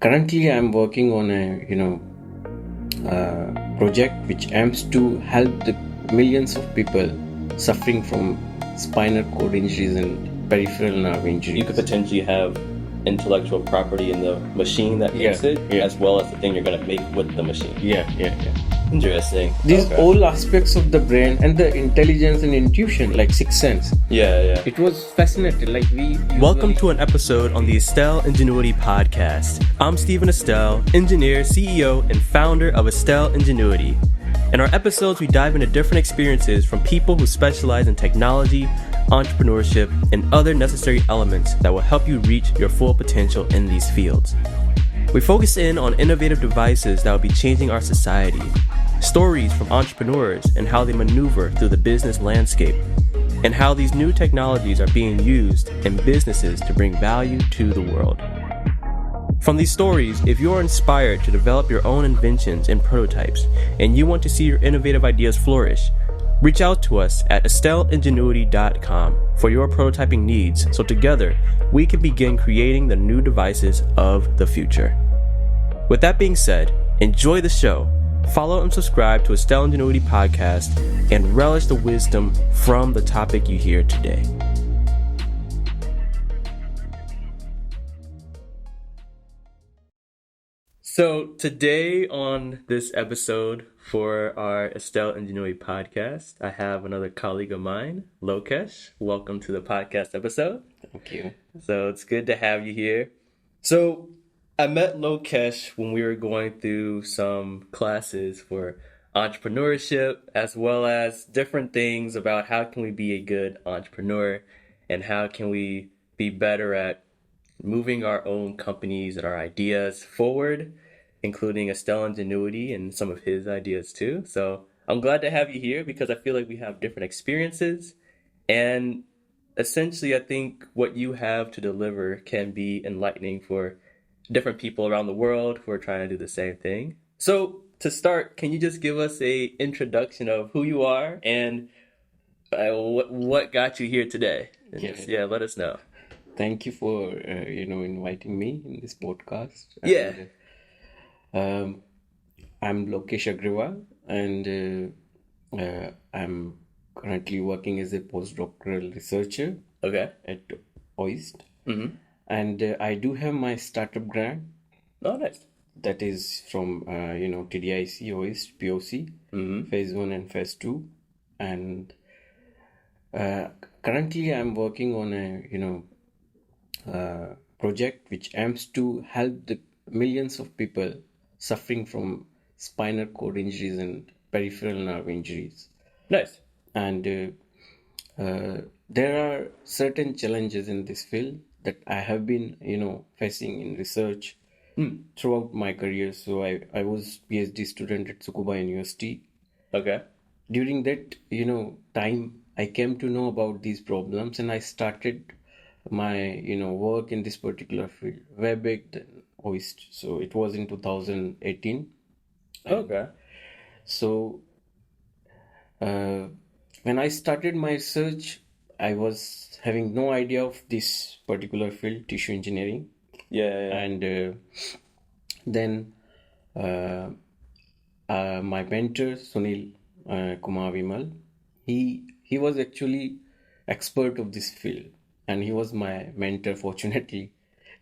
Currently, I'm working on a project which aims to help the millions of people suffering from spinal cord injuries and peripheral nerve injuries. You could potentially have intellectual property in the machine that makes it, as well as the thing you're going to make with the machine. Yeah. Interesting. These all aspects of the brain and the intelligence and intuition, like sixth sense. Yeah. It was fascinating. Welcome to an episode on the Estelle Ingenuity podcast. I'm Stephen Estelle, engineer, CEO, and founder of Estelle Ingenuity. In our episodes, we dive into different experiences from people who specialize in technology, entrepreneurship, and other necessary elements that will help you reach your full potential in these fields. We focus in on innovative devices that will be changing our society, stories from entrepreneurs and how they maneuver through the business landscape, and how these new technologies are being used in businesses to bring value to the world. From these stories, if you are inspired to develop your own inventions and prototypes, and you want to see your innovative ideas flourish, reach out to us at estelleingenuity.com for your prototyping needs so together we can begin creating the new devices of the future. With that being said, enjoy the show, follow and subscribe to Estelle Ingenuity Podcast, and relish the wisdom from the topic you hear today. So today on this episode for our Estelle Ingenuity podcast, I have another colleague of mine, Lokesh. Welcome to the podcast episode. Thank you. So it's good to have you here. So I met Lokesh when we were going through some classes for entrepreneurship, as well as different things about how can we be a good entrepreneur and how can we be better at moving our own companies and our ideas forward, including Estelle Ingenuity and some of his ideas too. So I'm glad to have you here because I feel like we have different experiences, and essentially I think what you have to deliver can be enlightening for different people around the world who are trying to do the same thing. So to start, can you just give us a introduction of who you are and what got you here today? And let us know. Thank you for inviting me in this podcast. Yeah. And, I'm Lokesh Agrawal, and I'm currently working as a postdoctoral researcher at OIST. Mm-hmm. And I do have my startup grant. Oh, nice. That is from TDIC, OIST, POC, Phase 1 and Phase 2. And currently I'm working on a project which aims to help the millions of people suffering from spinal cord injuries and peripheral nerve injuries. Nice. And there are certain challenges in this field that I have been, facing in research throughout my career. So I was PhD student at Tsukuba University. Okay. During that, time, I came to know about these problems, and I started my, work in this particular field way back then, OIST. So it was in 2018. Okay. So when I started my research, I was having no idea of this particular field, tissue engineering. Yeah. And then my mentor, Sunil Kumar Vimal, he was actually expert of this field, and he was my mentor, fortunately,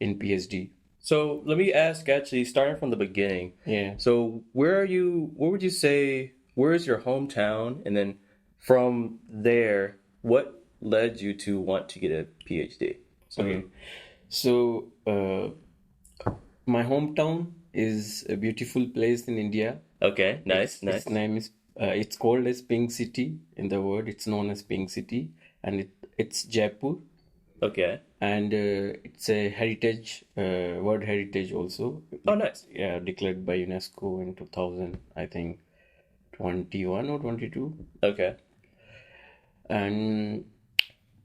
in PhD. So let me ask, actually, starting from the beginning. Yeah. So where would you say, where is your hometown? And then from there, what led you to want to get a PhD? Okay. So my hometown is a beautiful place in India. Okay, nice. Its name is, it's called as Pink City in the world. It's known as Pink City, and it's Jaipur. Okay. And it's a heritage, world heritage also. Oh, nice. Yeah, declared by UNESCO in 2000, I think, 21 or 22. Okay. And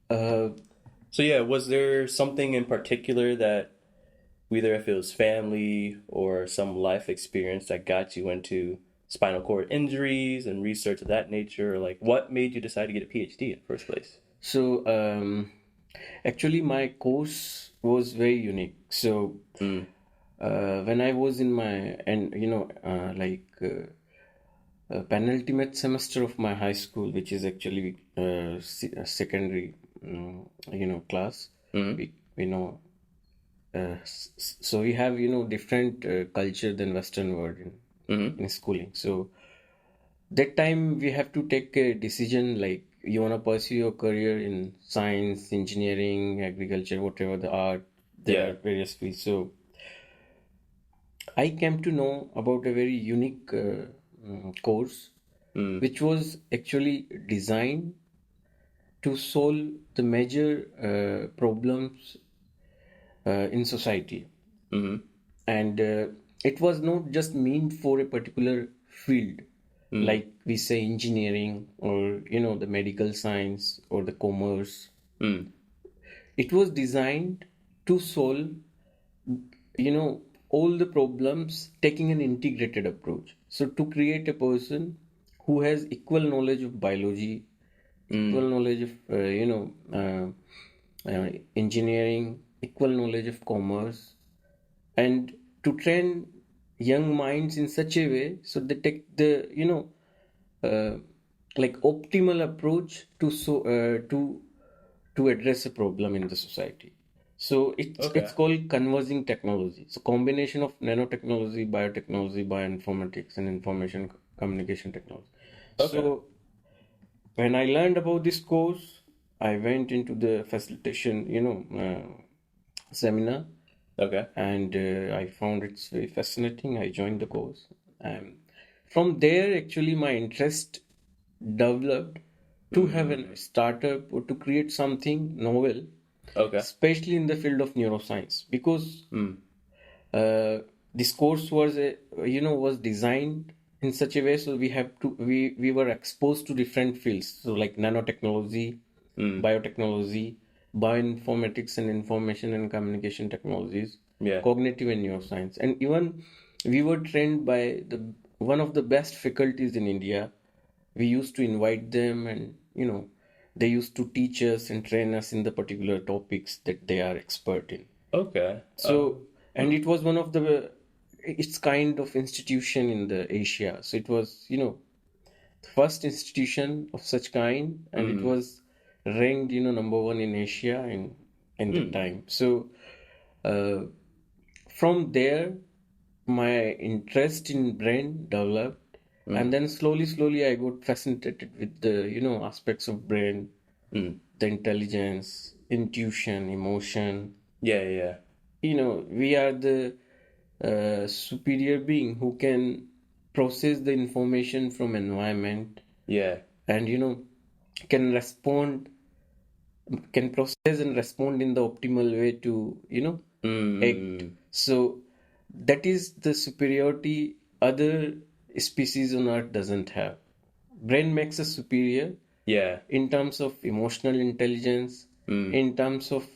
was there something in particular that, whether if it was family or some life experience, that got you into spinal cord injuries and research of that nature? Or like, what made you decide to get a PhD in the first place? So actually my course was very unique. So when I was in my penultimate semester of my high school, which is actually secondary, class. We know, so we have different culture than Western world in schooling. So that time we have to take a decision like you want to pursue your career in science, engineering, agriculture, whatever the art. There are various fields. So I came to know about a very unique course, which was actually designed to solve the major problems in society. And it was not just meant for a particular field, like we say engineering or the medical science or the commerce. It was designed to solve all the problems taking an integrated approach. So to create a person who has equal knowledge of biology, equal knowledge of engineering, equal knowledge of commerce, and to train young minds in such a way so they take the like optimal approach to address a problem in the society. So it's called converging technology. So combination of nanotechnology, biotechnology, bioinformatics, and information communication technology. So when I learned about this course, I went into the facilitation, seminar. And I found it very fascinating. I joined the course. From there, actually, my interest developed to have a startup or to create something novel, especially in the field of neuroscience, because this course was designed in such a way so we were exposed to different fields, so like nanotechnology, biotechnology, bioinformatics and information and communication technologies, cognitive and neuroscience, and even we were trained by the one of the best faculties in India. We used to invite them, and they used to teach us and train us in the particular topics that they are expert in. So and it was one of the its kind of institution in the Asia. So it was the first institution of such kind, and it was ranked number one in Asia in the time. So from there my interest in brain developed, and then slowly I got fascinated with the aspects of brain, the intelligence, intuition, emotion. We are the superior being who can process the information from environment, and can respond, can process and respond in the optimal way to act. So that is the superiority other species on earth doesn't have. Brain makes us superior in terms of emotional intelligence, in terms of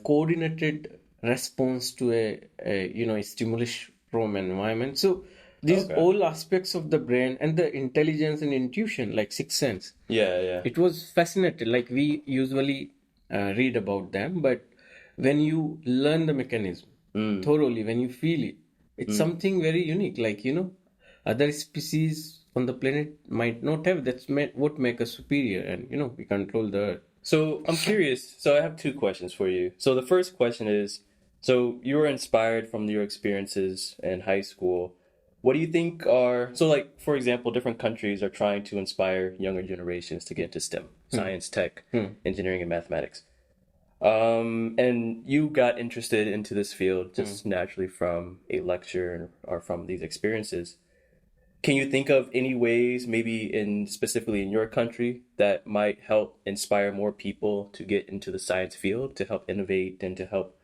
coordinated response to a stimulus from environment. So these all aspects of the brain and the intelligence and intuition, like sixth sense, it was fascinating. Like we usually read about them, but when you learn the mechanism thoroughly, when you feel it, it's something very unique. Like other species on the planet might not have. That's what make us superior, and we control the earth. So I'm curious. So I have two questions for you. So the first question is, so you were inspired from your experiences in high school. What do you think are, so like, for example, different countries are trying to inspire younger generations to get into STEM, science, tech, engineering, and mathematics. And you got interested into this field just naturally from a lecture or from these experiences. Can you think of any ways, maybe specifically in your country, that might help inspire more people to get into the science field, to help innovate and to help,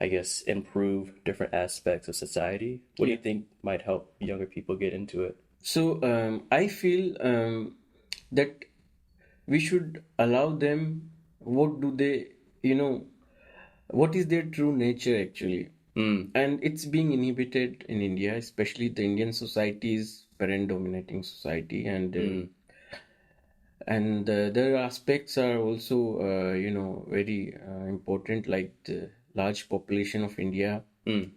I guess, improve different aspects of society? What do you think might help younger people get into it? So I feel that we should allow them. What do they, what is their true nature actually? And it's being inhibited in India, especially the Indian society is parent-dominating society, and their aspects are also very important, like the large population of India,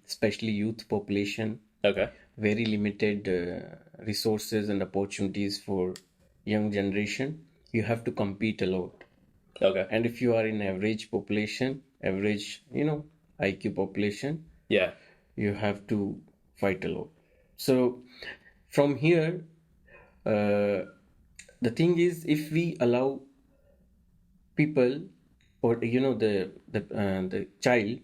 especially youth population. Okay. Very limited resources and opportunities for young generation. You have to compete a lot. Okay. And if you are in average population, average, IQ population, Yeah. you have to fight a lot. So from here, the thing is, if we allow people, or the child,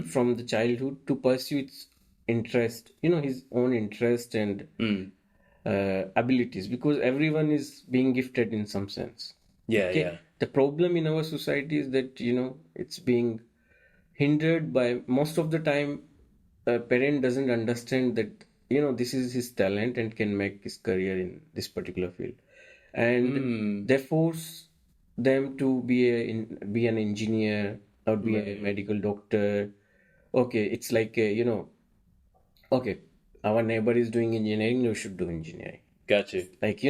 from the childhood to pursue its interest, his own interest and abilities, because everyone is being gifted in some sense. Yeah, Okay. yeah. The problem in our society is that it's being hindered by, most of the time, a parent doesn't understand that this is his talent and can make his career in this particular field, and they force them to be an engineer or be a medical doctor. Okay, it's like okay, our neighbor is doing engineering, you should do engineering. Got you. Like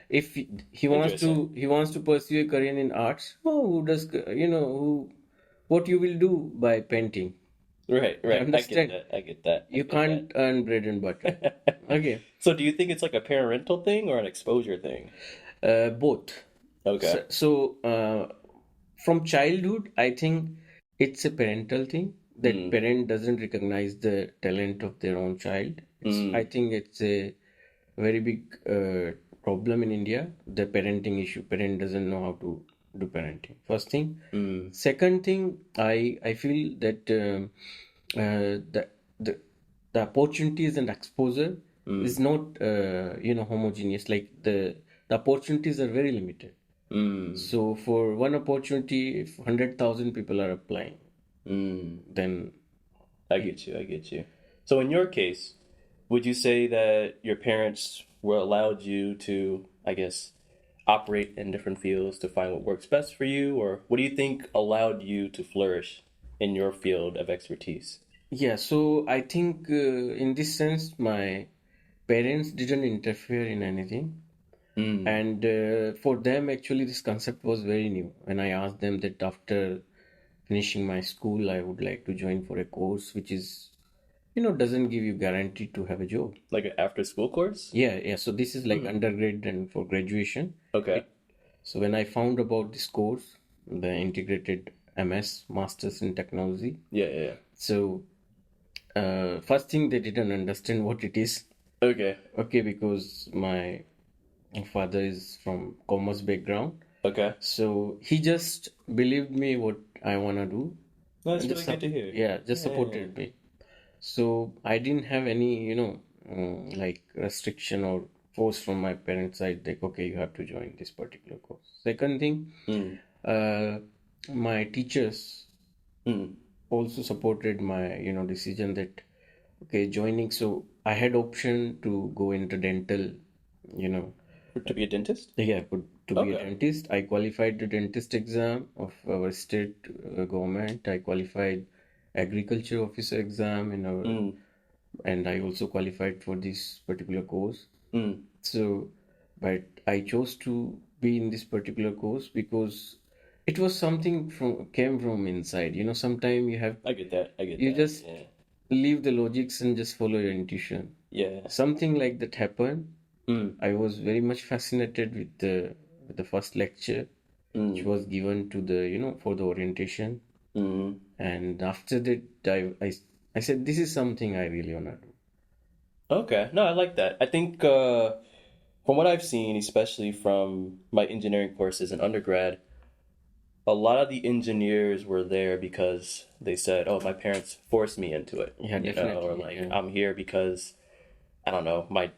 if he wants to pursue a career in arts, who does what you will do by painting? Right. Understand? I get that. You can't earn bread and butter. Okay. So do you think it's like a parental thing or an exposure thing? Both. Okay. So from childhood, I think it's a parental thing, that parent doesn't recognize the talent of their own child. I think it's a very big problem in India, the parenting issue. Parent doesn't know how to do parenting. First thing. Second thing, I feel that the opportunities and exposure is not homogeneous. Like the opportunities are very limited. So for one opportunity, if 100,000 people are applying, then I get you. So in your case, would you say that your parents were allowed you to, I guess, operate in different fields to find what works best for you? Or what do you think allowed you to flourish in your field of expertise? Yeah, so I think in this sense, my parents didn't interfere in anything. And for them, actually, this concept was very new. When I asked them that after finishing my school, I would like to join for a course which is, doesn't give you guarantee to have a job. Like an after school course? Yeah. So this is like undergrad and for graduation. Okay. So when I found about this course, the integrated MS, Masters in Technology. Yeah. So first thing, they didn't understand what it is. Okay. Okay, because my father is from commerce background. Okay. So he just believed me what I wanna do. That's really good to hear. Yeah, just supported me. So I didn't have any, like restriction or force from my parents' side. Like, okay, you have to join this particular course. Second thing, my teachers also supported my, decision that, okay, joining. So I had option to go into dental, To be a dentist? yeah, to be a dentist. I qualified the dentist exam of our state government. I qualified agriculture officer exam in our, and I also qualified for this particular course. So, but I chose to be in this particular course because it was something came from inside. Sometimes you have, I get that. you just leave the logics and just follow your intuition. Yeah. Something like that happened. I was very much fascinated with the first lecture, which was given to the for the orientation. And after that, I said, this is something I really wanna do. Okay. No, I like that. I think from what I've seen, especially from my engineering courses in undergrad, a lot of the engineers were there because they said, "Oh, my parents forced me into it." Yeah, definitely. Or like, I'm here because, I don't know, my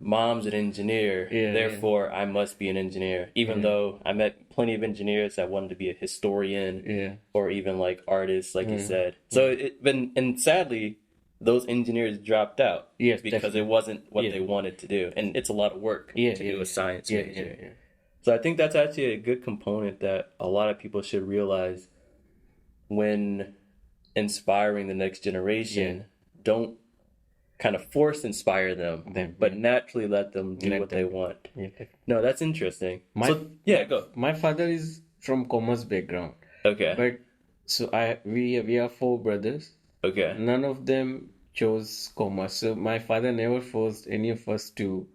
mom's an engineer, therefore I must be an engineer. Even though I met plenty of engineers that wanted to be a historian, or even like artists, like you said. So and sadly, those engineers dropped out because definitely. it wasn't what they wanted to do, and it's a lot of work to do a science major. Yeah. So I think that's actually a good component that a lot of people should realize when inspiring the next generation. Don't kind of force inspire them, but naturally let them do what they want. No, that's interesting. Go. My father is from commerce background. Okay. But so we are four brothers. Okay. None of them chose commerce. So my father never forced any of us to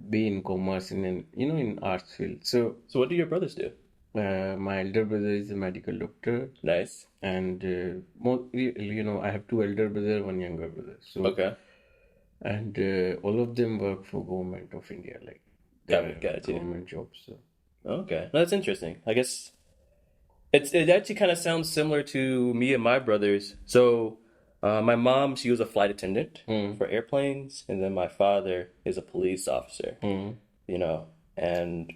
be in commerce in an, in arts field. So So what do your brothers do? my elder brother is a medical doctor, Nice. and I have two elder brother, one younger brother. So Okay. and all of them work for government of India, like Got they're it. Got it too. government jobs. So Okay. No, that's interesting. I guess it actually kind of sounds similar to me and my brothers. So, my mom, she was a flight attendant for airplanes, and then my father is a police officer. You know, and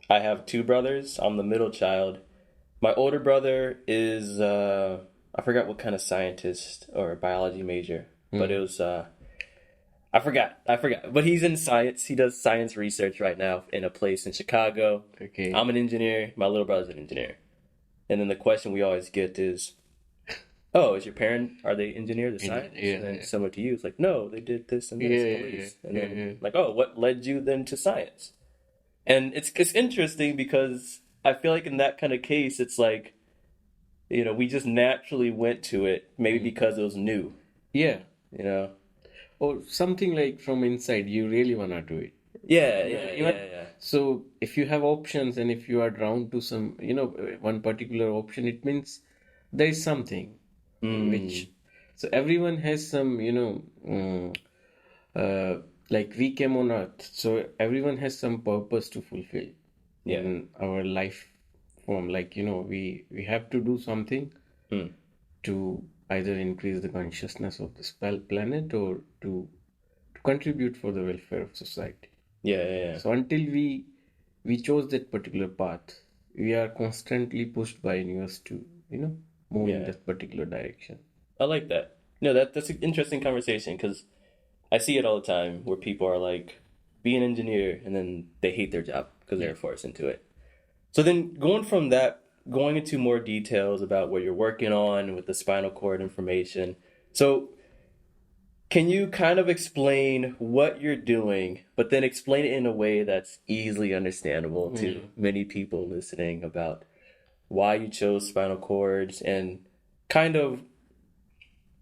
I have two brothers. I'm the middle child. My older brother is I forgot what kind of scientist or biology major, but it was I forgot. But he's in science. He does science research right now in a place in Chicago. okay, I'm an engineer. My little brother's an engineer. And then the question we always get is, "Oh, is your parent are they engineers or science?" yeah, And then yeah. similar to you, it's like, "No, they did this and this, Yeah, police." yeah, And yeah, then yeah. like, "Oh, what led you then to science?" And it's interesting because I feel like in that kind of case, it's like, we just naturally went to it, maybe because it was new, Yeah, you know? or something like from inside, you really wanna do it. Yeah, Yeah, yeah, even yeah, yeah. so, if you have options and if you are drawn to some, one particular option, it means there is something which. So everyone has some, like we came on earth, so everyone has some purpose to fulfill Yeah. in our life form. Like, we have to do something to either increase the consciousness of this planet or to contribute for the welfare of society. Yeah, yeah, yeah. So until we chose that particular path, we are constantly pushed by universe to move in Yeah. that particular direction. I like that. No, that's an interesting conversation because I see it all the time where people are like, be an engineer, and then they hate their job because they're forced into it. So then going from that, going into more details about what you're working on with the spinal cord information. So can you kind of explain what you're doing, but then explain it in a way that's easily understandable to many people listening about why you chose spinal cords and kind of,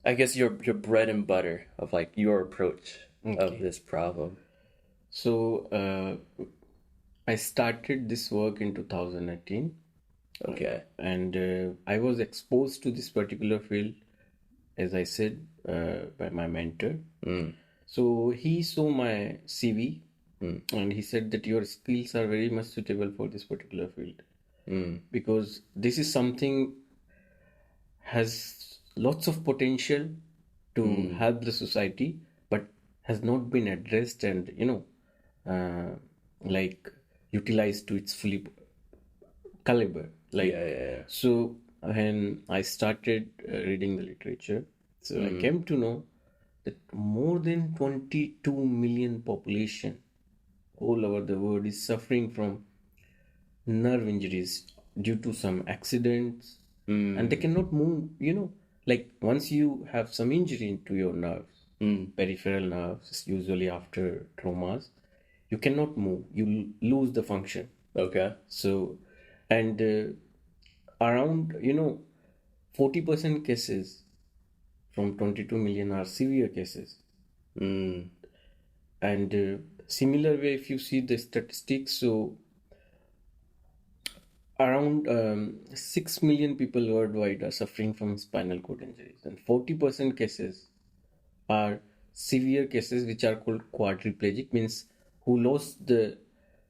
I guess, your bread and butter of like your approach of this problem? So I started this work in 2018, Okay. and I was exposed to this particular field, as I said, by my mentor. So he saw my CV and he said that your skills are very much suitable for this particular field because this is something has lots of potential to help the society, but has not been addressed and like utilized to its fully caliber. Like Yeah, yeah, yeah. so, when I started reading the literature, so I came to know that more than 22 million population all over the world is suffering from nerve injuries due to some accidents and they cannot move, like once you have some injury into your nerves, peripheral nerves, usually after traumas, you cannot move, you lose the function. Okay. So, and around 40% cases from 22 million are severe cases. And similar way, if you see the statistics, so around 6 million people worldwide are suffering from spinal cord injuries, and 40% cases are severe cases which are called quadriplegic, means who lost the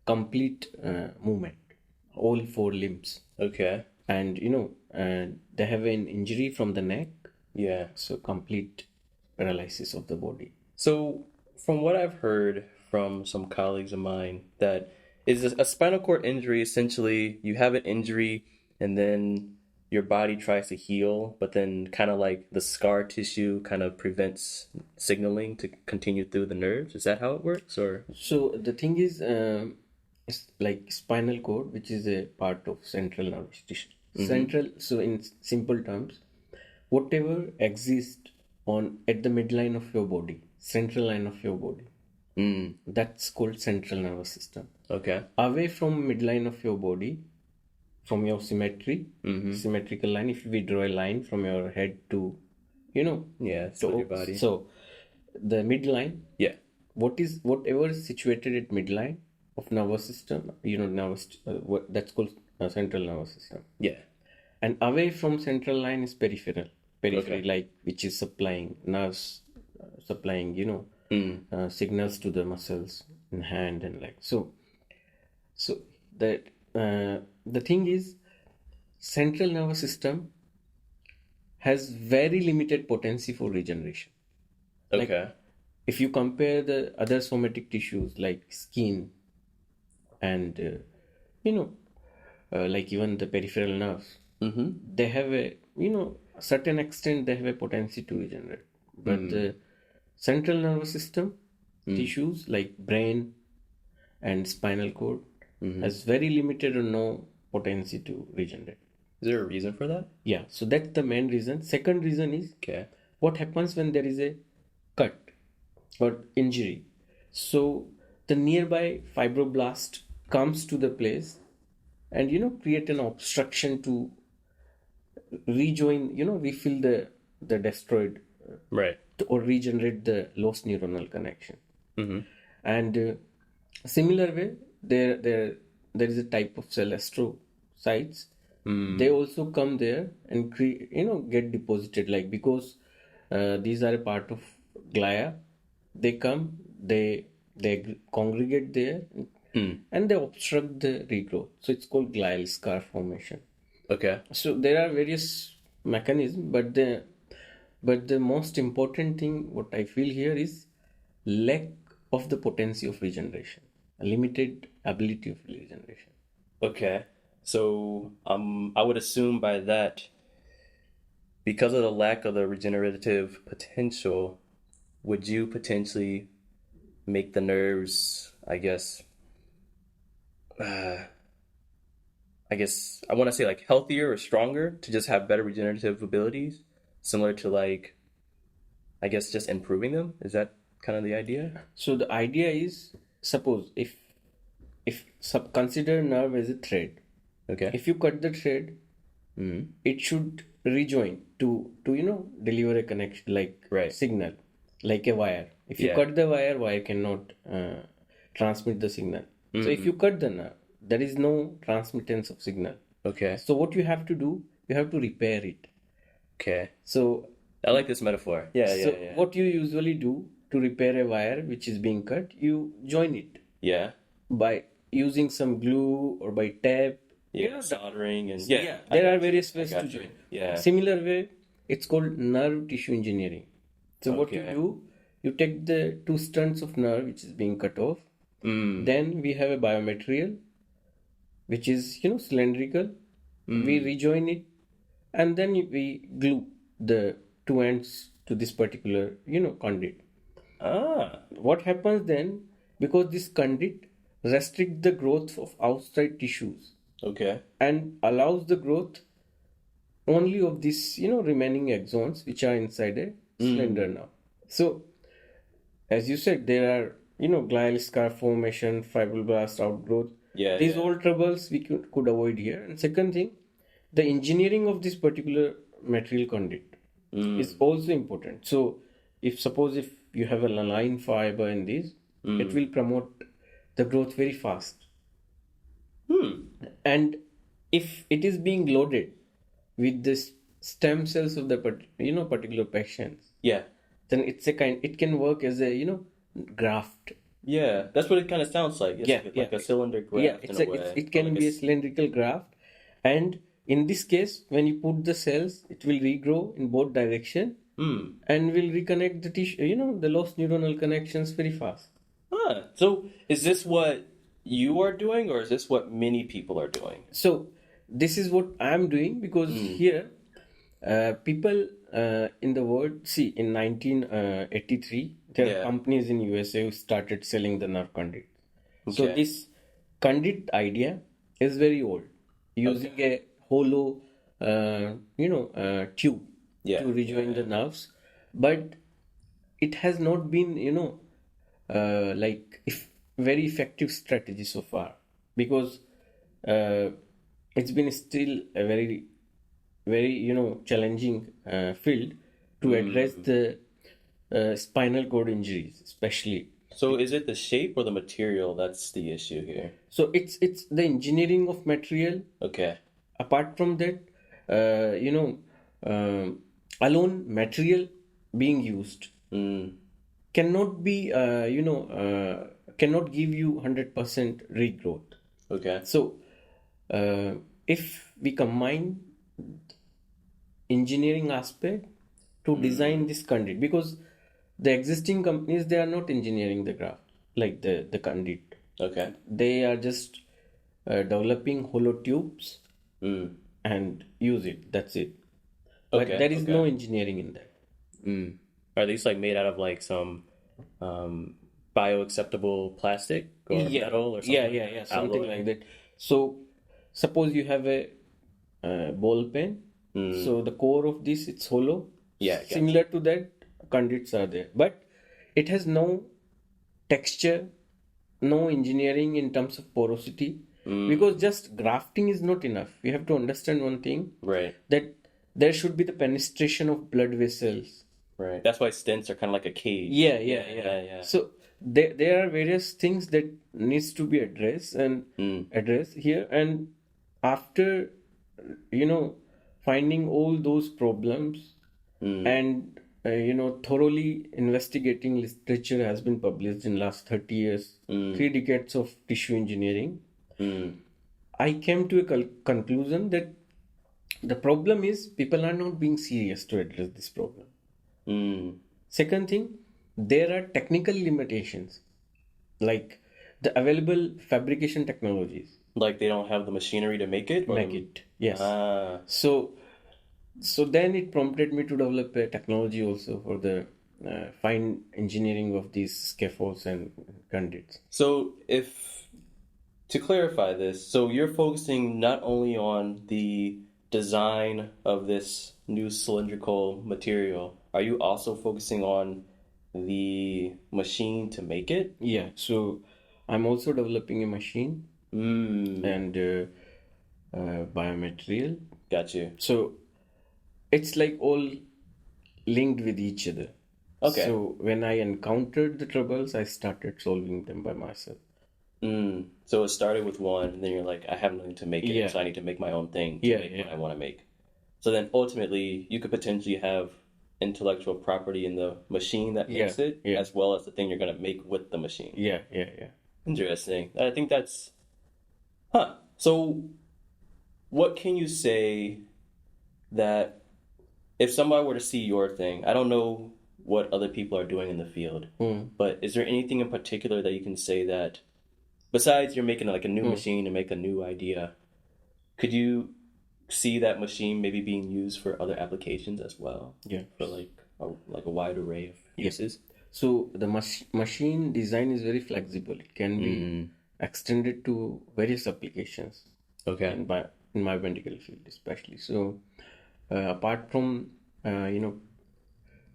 complete movement, all four limbs. Okay. And they have an injury from the neck, Yeah. so complete paralysis of the body. So, from what I've heard from some colleagues of mine, that is a spinal cord injury essentially you have an injury and then your body tries to heal, but then kind of like the scar tissue kind of prevents signaling to continue through the nerves. Is that how it works? Or So the thing is, it's like spinal cord, which is a part of central nervous tissue. Central. So in simple terms, whatever exists on at the midline of your body, central line of your body, that's called central nervous system. okay. Away from midline of your body, from your symmetrical line, if we draw a line from your head to you know, Yeah, still your body. so the midline, Yeah. whatever is situated at midline of nervous system, that's called central nervous system. Yeah. And away from central line is peripheral. Periphery, Okay. like which is supplying nerves, supplying signals to the muscles in hand and leg. So that the thing is, central nervous system has very limited potency for regeneration. Okay. If you compare the other somatic tissues like skin and like even the peripheral nerves, they have a certain extent they have a potency to regenerate. But the central nervous system tissues like brain and spinal cord has very limited or no potency to regenerate. Is there a reason for that? Yeah, so that's the main reason. Second reason is Okay. what happens when there is a cut or injury. So the nearby fibroblast comes to the place and create an obstruction to rejoin, refill the destroyed Right. or regenerate the lost neuronal connection. And similar way, there is a type of cell astrocytes. They also come there and get deposited, like because these are a part of glia. They come, they congregate there, and they obstruct the regrowth. So it's called glial scar formation. Okay. So there are various mechanisms, but the most important thing what I feel here is lack of the potency of regeneration, a limited ability of regeneration. Okay. So I would assume by that, because of the lack of the regenerative potential, would you potentially make the nerves, I guess I want to say like healthier or stronger to just have better regenerative abilities, similar to like, I guess just improving them? Is that kind of the idea? So the idea is, suppose if consider nerve as a thread. Okay. If you cut the thread, it should rejoin to deliver a connection, like Right. signal, like a wire. If you Yeah. cut the wire cannot transmit the signal. So if you cut the nerve, there is no transmittance of signal. Okay. So what you have to do, you have to repair it. Okay. So I like this metaphor. Yeah. what you usually do to repair a wire which is being cut, you join it Yeah. by using some glue or by tape. Yeah. Soldering and There are various ways to got you. join. Yeah. Similar way, it's called nerve tissue engineering. So what you Okay. do, you take the two strands of nerve which is being cut off. Then we have a biomaterial which is cylindrical. We rejoin it, and then we glue the two ends to this particular conduit. What happens then, because this conduit restricts the growth of outside tissues Okay. and allows the growth only of these remaining axons which are inside a cylinder now. So as you said, there are glial scar formation, fibroblast outgrowth. Yeah. These all troubles we could avoid here. And second thing, the engineering of this particular material conduit is also important. So suppose if you have a line fiber in this, it will promote the growth very fast. And if it is being loaded with the stem cells of the particular patients, Yeah. then it can work as a graft. Yeah. That's what it kind of sounds like. It's like a cylinder graft in a way. It can Like be a cylindrical graft, and in this case, when you put the cells, it will regrow in both direction and will reconnect the tissue, the lost neuronal connections very fast. So is this what you are doing, or is this what many people are doing? So this is what I'm doing, because here people in the world, see, in 1983 there are companies in USA who started selling the nerve conduit. So Okay. this conduit idea is very old, using a hollow tube Yeah. to rejoin the nerves, but it has not been very effective strategy so far, because it's been still a very challenging field to address the spinal cord injuries, especially. So is it the shape or the material that's the issue here? So it's the engineering of material. Okay. Apart from that, alone material being used cannot be, cannot give you 100% regrowth. Okay. So, if we combine engineering aspect to design this conduit, because the existing companies, they are not engineering the craft like the conduit. Okay. They are just developing hollow tubes and use it. That's it. But Okay, there is okay. no engineering in that. Are these like made out of like some bioacceptable plastic or metal or something? Yeah, something Alloy? like that. So, suppose you have a ball pen. So the core of this, it's hollow. Yeah, gotcha. Similar to that, conduits are there, but it has no texture, no engineering in terms of porosity. Because just grafting is not enough. You have to understand one thing, Right. that there should be the penetration of blood vessels. Right. That's why stents are kind of like a cage. Yeah. So there are various things that needs to be addressed here. And after finding all those problems and thoroughly investigating literature has been published in last 30 years, 3 decades of tissue engineering, I came to a conclusion that the problem is people are not being serious to address this problem. Second thing, there are technical limitations, like the available fabrication technologies. Like they don't have the machinery to make it? Make it, yes. Ah. So then it prompted me to develop a technology also for the fine engineering of these scaffolds and conduits. So to clarify this, so you're focusing not only on the design of this new cylindrical material, are you also focusing on the machine to make it? Yeah, so I'm also developing a machine and biomaterial. Got you. So it's like all linked with each other. Okay. So when I encountered the troubles, I started solving them by myself. So it started with one, and then you're like, I have nothing to make it, Yeah. so I need to make my own thing to Yeah, make yeah. what I want to make. So then ultimately, you could potentially have intellectual property in the machine that makes Yeah, it, yeah. as well as the thing you're going to make with the machine. Yeah. Interesting. I think that's... Huh. So what can you say that if somebody were to see your thing, I don't know what other people are doing in the field, but is there anything in particular that you can say that, besides you're making like a new machine to make a new idea, could you see that machine maybe being used for other applications as well? Yeah. For like a wide array of uses? So the machine design is very flexible. It can be extended to various applications. Okay. In my medical field especially. So apart from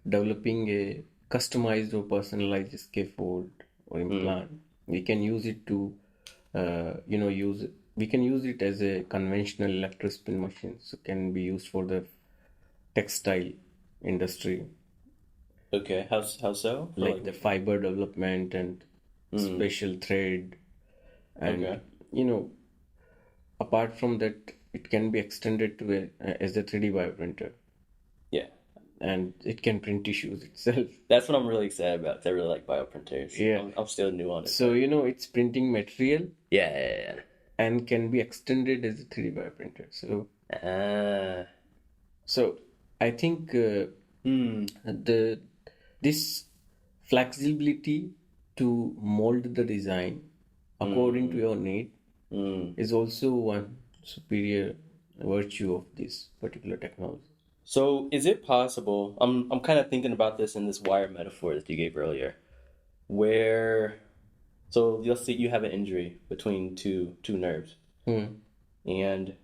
developing a customized or personalized scaffold or implant, we can use it to we can use it as a conventional electrospin machine. So can be used for the textile industry, Okay. How so? For like the fiber development and special thread, and Okay. apart from that, it can be extended to as a 3D bioprinter, Yeah. and it can print tissues itself. That's what I'm really excited about. 'Cause I really like bioprinters. Yeah. I'm still new on it. So it's printing material Yeah. and can be extended as a 3D bioprinter. So I think this flexibility to mold the design according to your need is also one superior virtue of this particular technology. So is it possible? I'm kind of thinking about this in this wire metaphor that you gave earlier, where so let's say you have an injury between two nerves, and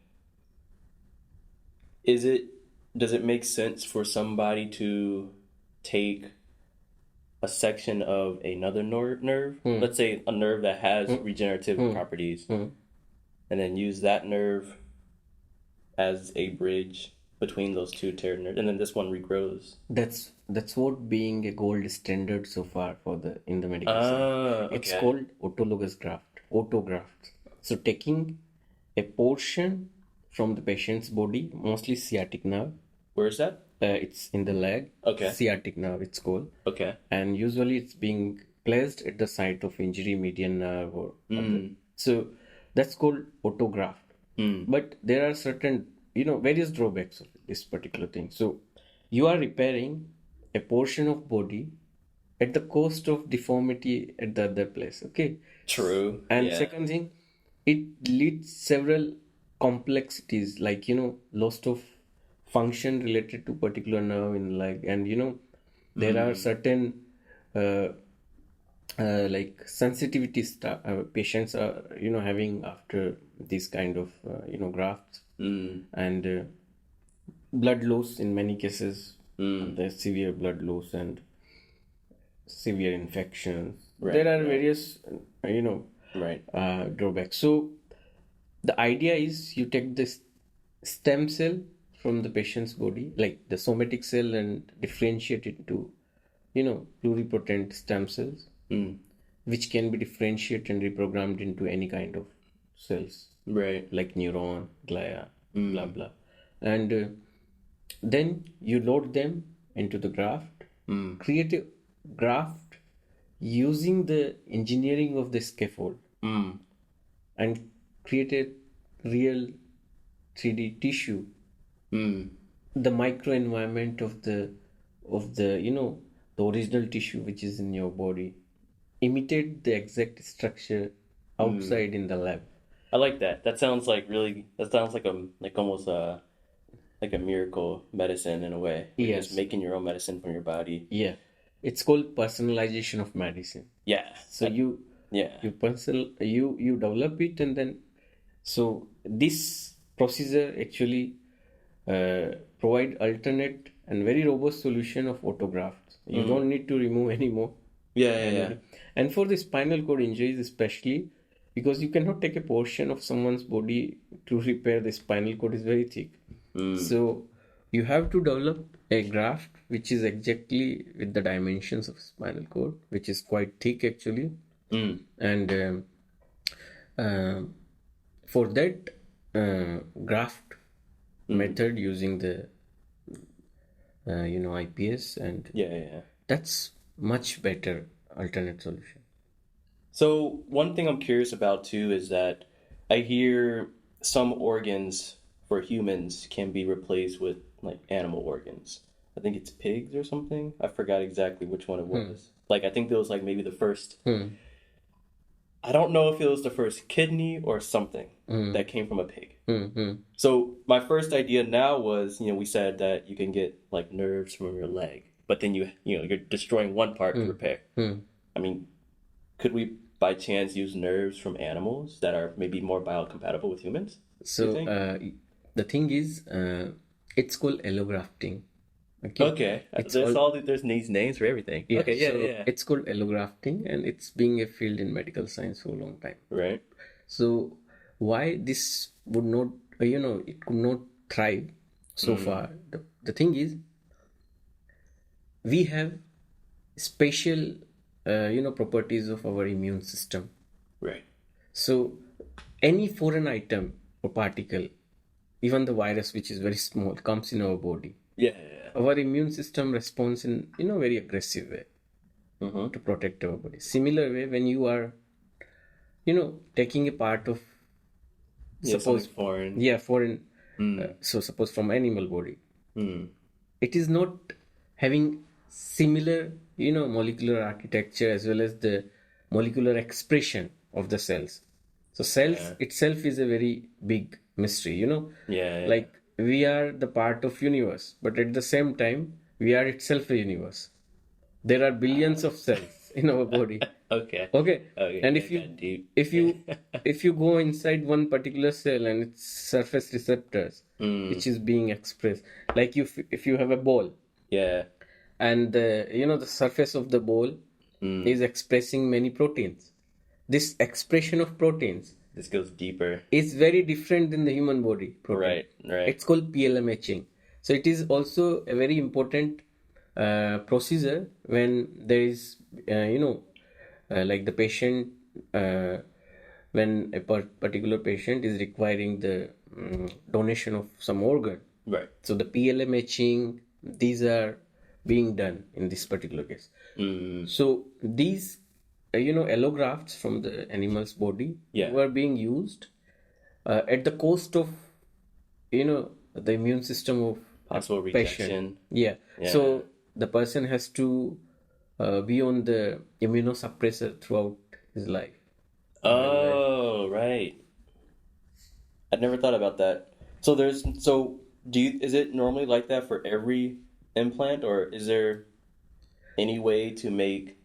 does it make sense for somebody to take a section of another nerve, let's say a nerve that has regenerative properties, and then use that nerve as a bridge between those two tear nerves, and then this one regrows. That's what being a gold standard so far for the in the medical science. Okay. It's called autologous graft, autograft. So taking a portion from the patient's body, mostly sciatic nerve. Where is that? It's in the leg. Okay. Sciatic nerve, it's called. Okay. And usually it's being placed at the site of injury, median nerve, or other. So that's called autograft. But there are certain, various drawbacks of this particular thing. So you are repairing a portion of body at the cost of deformity at the other place. Okay. True. And Yeah. second thing, it leads several complexities like loss of function related to particular nerve in leg, and there are certain like sensitivity stuff patients are having after this kind of grafts, and blood loss in many cases. There's severe blood loss and severe infections. There are various drawbacks. So the idea is you take this stem cell from the patient's body, like the somatic cell, and differentiate it to pluripotent stem cells, which can be differentiated and reprogrammed into any kind of cells, Right. like neuron, glia, blah blah. And then you load them into the graft, create a graft using the engineering of the scaffold, and create a real 3D tissue, the microenvironment of the the original tissue which is in your body, imitate the exact structure outside in the lab. I like that. That sounds like almost like a miracle medicine in a way. You're Yes. just making your own medicine from your body. Yeah, it's called personalization of medicine. Yeah. So you develop it, and then so this procedure actually provide alternate and very robust solution of autografts. You don't need to remove anymore. Yeah. And for the spinal cord injuries especially, because you cannot take a portion of someone's body to repair the spinal cord, is very thick. So you have to develop a graft which is exactly with the dimensions of spinal cord, which is quite thick actually. And for that graft method using the IPS, and Yeah. that's much better alternate solution. So one thing I'm curious about too is that I hear some organs for humans can be replaced with like animal organs. I think it's pigs or something. I forgot exactly which one it was. Like I think there was like maybe the first. I don't know if it was the first kidney or something that came from a pig. So my first idea now was, we said that you can get like nerves from your leg, but then you're destroying one part to repair. I mean, could we by chance use nerves from animals that are maybe more biocompatible with humans? So the thing is, it's called allografting. Okay. There's these names for everything. Yeah, Okay, so yeah. it's called allografting, and it's being a field in medical science for a long time. Right. So why this would not, it could not thrive so far? The thing is, we have special, properties of our immune system. Right. So any foreign item or particle, even the virus, which is very small, comes in our body. Yeah. Our immune system responds in very aggressive way to protect our body. Similar way, when you are taking a part of Suppose foreign. foreign so suppose from animal body, it is not having similar molecular architecture as well as the molecular expression of the cells. So cells itself is a very big mystery. Yeah. Like we are the part of universe, but at the same time we are itself a universe. There are billions of cells in our body. Okay. And if you go inside one particular cell and its surface receptors, which is being expressed, like if you have a ball, and the surface of the ball is expressing many proteins. This expression of proteins, this goes deeper. is very different than the human body protein. Right. It's called PLM etching. So it is also a very important procedure when there is, like the patient, when a particular patient is requiring the donation of some organ. Right. So the PLA matching, these are being done in this particular case. So these, allografts from the animal's body were being used at the cost of, the immune system of Possible the patient. rejection. Yeah. So the person has to be on the immunosuppressor throughout his life. Oh, right. I never thought about that. So is it normally like that for every implant, or is there any way to make,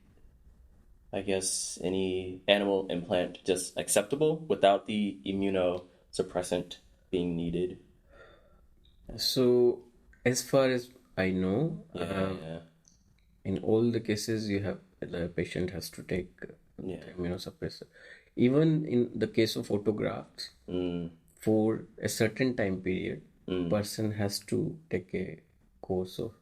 I guess, any animal implant just acceptable without the immunosuppressant being needed? So as far as I know, Yeah. in all the cases the patient has to take Yeah. the immunosuppressor. Even in the case of autografts, for a certain time period, person has to take a course of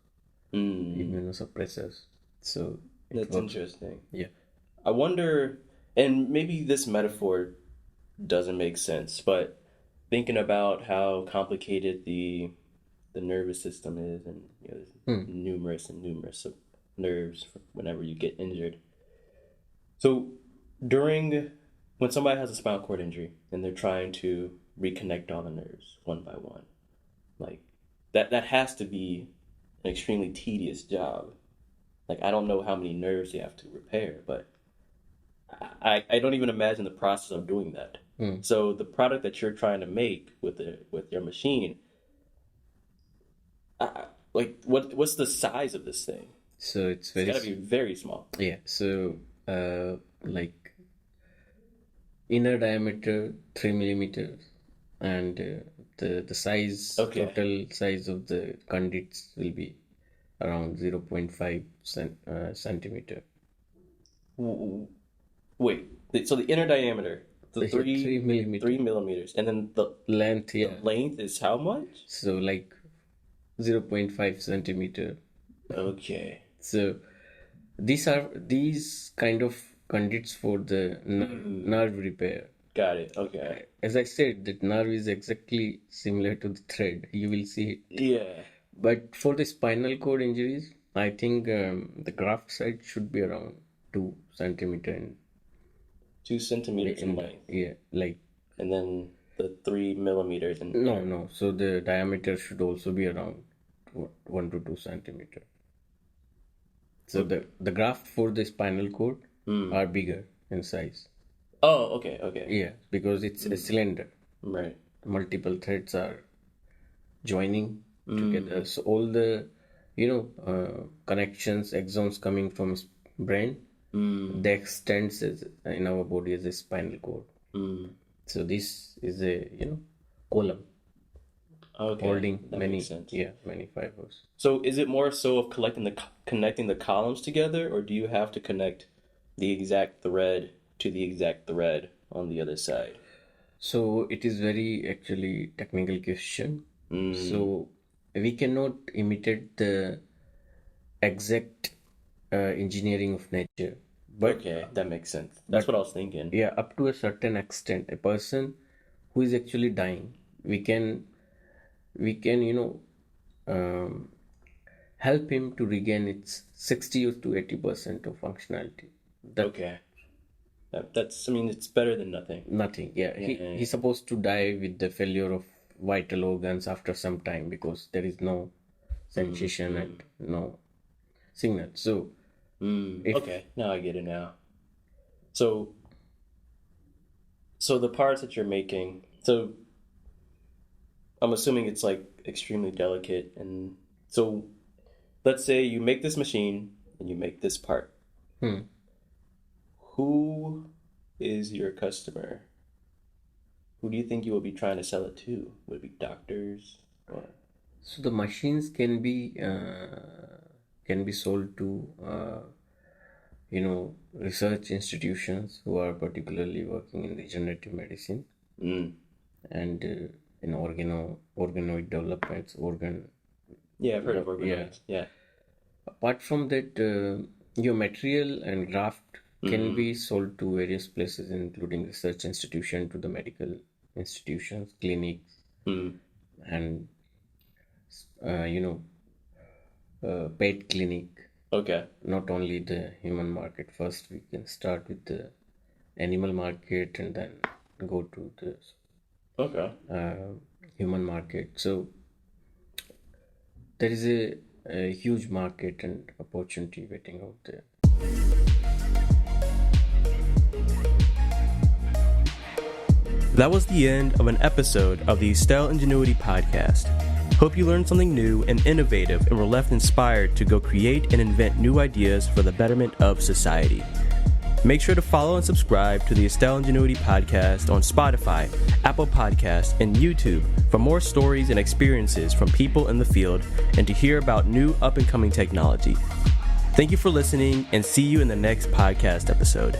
immunosuppressors. So That's interesting. Yeah. I wonder, and maybe this metaphor doesn't make sense, but thinking about how complicated the nervous system is, and there's numerous of nerves whenever you get injured. So when somebody has a spinal cord injury and they're trying to reconnect all the nerves one by one, like that has to be an extremely tedious job. Like, I don't know how many nerves you have to repair, but I don't even imagine the process of doing that. So the product that you're trying to make with your machine, like what's the size of this thing? So it's It's got to be very small. Yeah. So like inner diameter 3 millimeters, and the size, total size of the conduits will be around 0.5 centimeter. Wait, so the inner diameter, the 3 millimeters. 3 millimeters, and then the Length, yeah. length is how much? So like 0.5 centimeter. Okay. So these kind of conduits for the nerve repair. Got it. Okay. As I said, that nerve is exactly similar to the thread. You will see it. Yeah. But for the spinal cord injuries, I think the graft side should be around 2 centimeter and 2 centimeters in length. Yeah, like. And then the 3 millimeters in. No. So the diameter should also be around 1 to 2 centimeter. So the graft for the spinal cord are bigger in size. Oh, okay. Yeah, because it's a cylinder. Right. Multiple threads are joining together. So all the, connections, axons coming from brain, they extend in our body as a spinal cord. So this is a, column. Okay. Holding that many, makes sense. many fibers. So is it more so of connecting the columns together, or do you have to connect the exact thread to the exact thread on the other side? So it is very actually technical question. So we cannot imitate the exact engineering of nature. But okay, that makes sense. That's what I was thinking. Yeah, up to a certain extent, a person who is actually dying, we can help him to regain its 60 to 80% of functionality. Okay. That's, it's better than nothing. Nothing, yeah. He's supposed to die with the failure of vital organs after some time because there is no sensation and no signal. So, okay, now I get it now. So the parts that you're making, so I'm assuming it's like extremely delicate, and so let's say you make this machine and you make this part. Who is your customer? Who do you think you will be trying to sell it to? Would it be doctors? Or? So the machines can be sold to research institutions who are particularly working in regenerative medicine and in organoid developments, organ Yeah, I've heard of Yeah. organoids. Yeah. Apart from that, your material and graft can be sold to various places, including research institution, to the medical institutions, clinics, and pet clinic. Okay. Not only the human market. First, we can start with the animal market and then go to the Okay. human market. So there is a huge market and opportunity waiting out there. That was the end of an episode of the Estelle Ingenuity podcast. Hope you learned something new and innovative and were left inspired to go create and invent new ideas for the betterment of society. Make sure to follow and subscribe to the Estelle Ingenuity podcast on Spotify, Apple Podcasts, and YouTube for more stories and experiences from people in the field and to hear about new up-and-coming technology. Thank you for listening and see you in the next podcast episode.